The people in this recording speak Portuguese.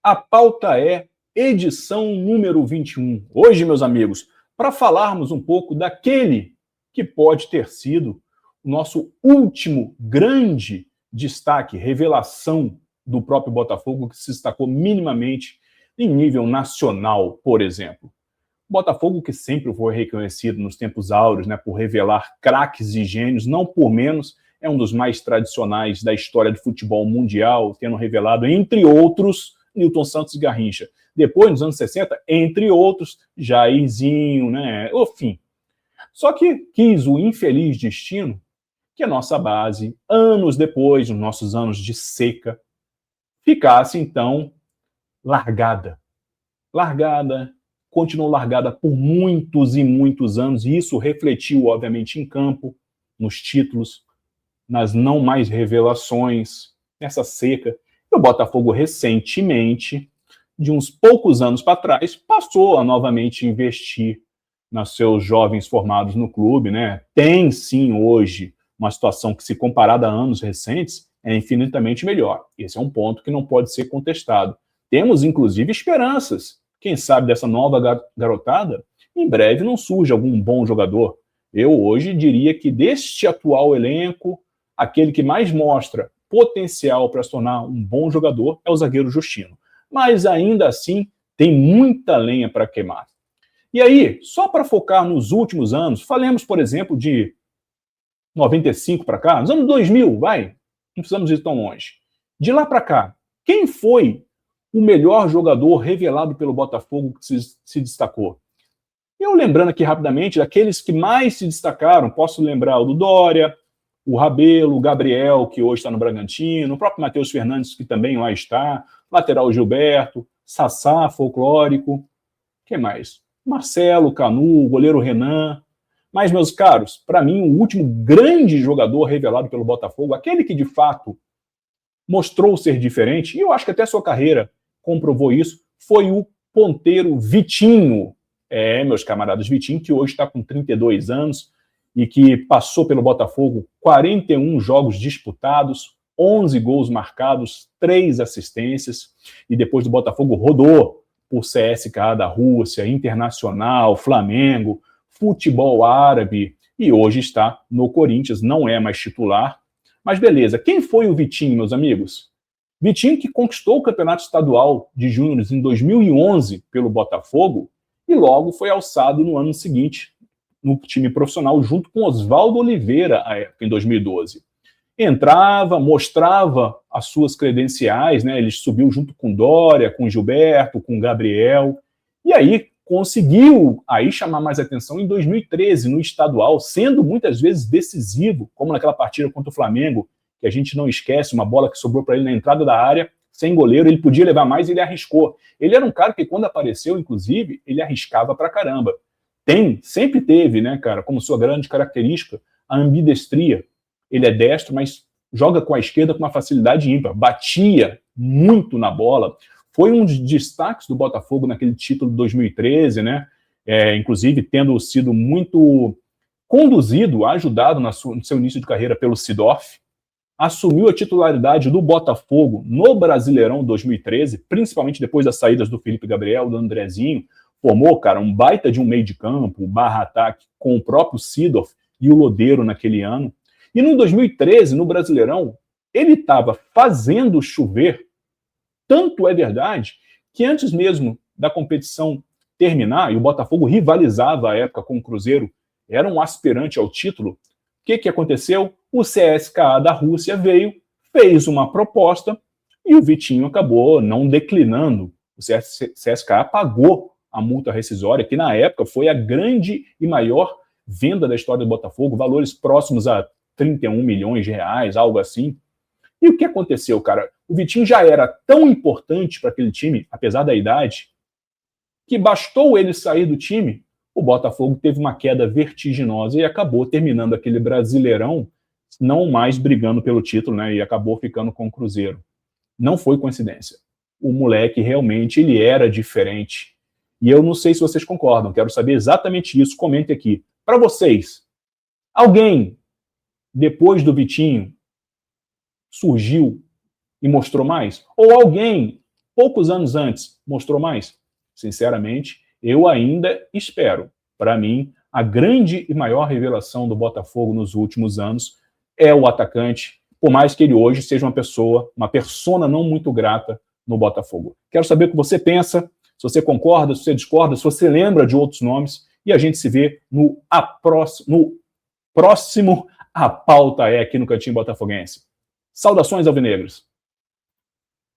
A pauta é edição número 21. Hoje, meus amigos, para falarmos um pouco daquele que pode ter sido o nosso último grande destaque, revelação do próprio Botafogo, que se destacou minimamente em nível nacional, por exemplo. Botafogo que sempre foi reconhecido nos tempos áureos, né, por revelar craques e gênios, não por menos, é um dos mais tradicionais da história do futebol mundial, tendo revelado, entre outros, Nilton Santos e Garrincha. Depois, nos anos 60, entre outros, Jairzinho, né, enfim. Só que quis o infeliz destino que a nossa base, anos depois, nos nossos anos de seca, ficasse, então, largada. Largada, continuou largada por muitos e muitos anos, e isso refletiu, obviamente, em campo, nos títulos, nas não mais revelações, nessa seca. E o Botafogo, recentemente, de uns poucos anos para trás, passou a novamente investir nos seus jovens formados no clube, né? Tem, sim, hoje, uma situação que, se comparada a anos recentes, é infinitamente melhor. Esse é um ponto que não pode ser contestado. Temos, inclusive, esperanças. Quem sabe dessa nova garotada, em breve não surge algum bom jogador. Eu hoje diria que deste atual elenco, aquele que mais mostra potencial para se tornar um bom jogador é o zagueiro Justino. Mas ainda assim, tem muita lenha para queimar. E aí, só para focar nos últimos anos, falemos, por exemplo, de 95 para cá, nos anos 2000, vai, não precisamos ir tão longe. De lá para cá, quem foi o melhor jogador revelado pelo Botafogo que se destacou? Eu lembrando aqui rapidamente, daqueles que mais se destacaram, posso lembrar o do Dória, o Rabelo, o Gabriel, que hoje está no Bragantino, o próprio Matheus Fernandes, que também lá está, lateral Gilberto, Sassá, folclórico, quem mais? Marcelo, Canu, o goleiro Renan. Mas, meus caros, para mim, o último grande jogador revelado pelo Botafogo, aquele que de fato mostrou ser diferente, e eu acho que até sua carreira comprovou isso, foi o ponteiro Vitinho. Meus camaradas, Vitinho, que hoje está com 32 anos e que passou pelo Botafogo 41 jogos disputados, 11 gols marcados, 3 assistências, e depois do Botafogo rodou por CSKA da Rússia, Internacional, Flamengo, futebol árabe, e hoje está no Corinthians, não é mais titular. Mas beleza, quem foi o Vitinho, meus amigos? Vitinho, que conquistou o Campeonato Estadual de Júniores em 2011 pelo Botafogo e logo foi alçado no ano seguinte no time profissional junto com Oswaldo Oliveira, à época, em 2012. Entrava, mostrava as suas credenciais, né? Ele subiu junto com Dória, com Gilberto, com Gabriel, e aí conseguiu aí chamar mais atenção em 2013 no estadual, sendo muitas vezes decisivo, como naquela partida contra o Flamengo, que a gente não esquece, uma bola que sobrou para ele na entrada da área, sem goleiro, ele podia levar mais e ele arriscou. Ele era um cara que, quando apareceu, inclusive, ele arriscava pra caramba. Sempre teve, né, cara, como sua grande característica, a ambidestria. Ele é destro, mas joga com a esquerda com uma facilidade ímpar, batia muito na bola. Foi um dos destaques do Botafogo naquele título de 2013, né? Inclusive tendo sido muito conduzido, ajudado no seu início de carreira pelo Seedorf. Assumiu a titularidade do Botafogo no Brasileirão 2013, principalmente depois das saídas do Felipe Gabriel, do Andrezinho. Formou, cara, um baita de um meio de campo, barra-ataque, com o próprio Seedorf e o Lodeiro naquele ano. E no 2013, no Brasileirão, ele estava fazendo chover. Tanto é verdade que antes mesmo da competição terminar, e o Botafogo rivalizava à época com o Cruzeiro, era um aspirante ao título, o que aconteceu? O CSKA da Rússia veio, fez uma proposta e o Vitinho acabou não declinando. O CSKA pagou a multa rescisória, que na época foi a grande e maior venda da história do Botafogo, valores próximos a 31 milhões de reais, algo assim. E o que aconteceu, cara? O Vitinho já era tão importante para aquele time, apesar da idade, que bastou ele sair do time, o Botafogo teve uma queda vertiginosa e acabou terminando aquele Brasileirão não mais brigando pelo título, né? E acabou ficando com o Cruzeiro. Não foi coincidência. O moleque realmente ele era diferente. E eu não sei se vocês concordam, quero saber exatamente isso. Comente aqui. Para vocês, alguém, depois do Vitinho, surgiu e mostrou mais? Ou alguém poucos anos antes, mostrou mais? Sinceramente, eu ainda espero. Para mim, a grande e maior revelação do Botafogo nos últimos anos é o atacante, por mais que ele hoje seja uma persona não muito grata no Botafogo. Quero saber o que você pensa, se você concorda, se você discorda, se você lembra de outros nomes, e a gente se vê no próximo A Pauta É aqui no Cantinho Botafoguense. Saudações alvinegras!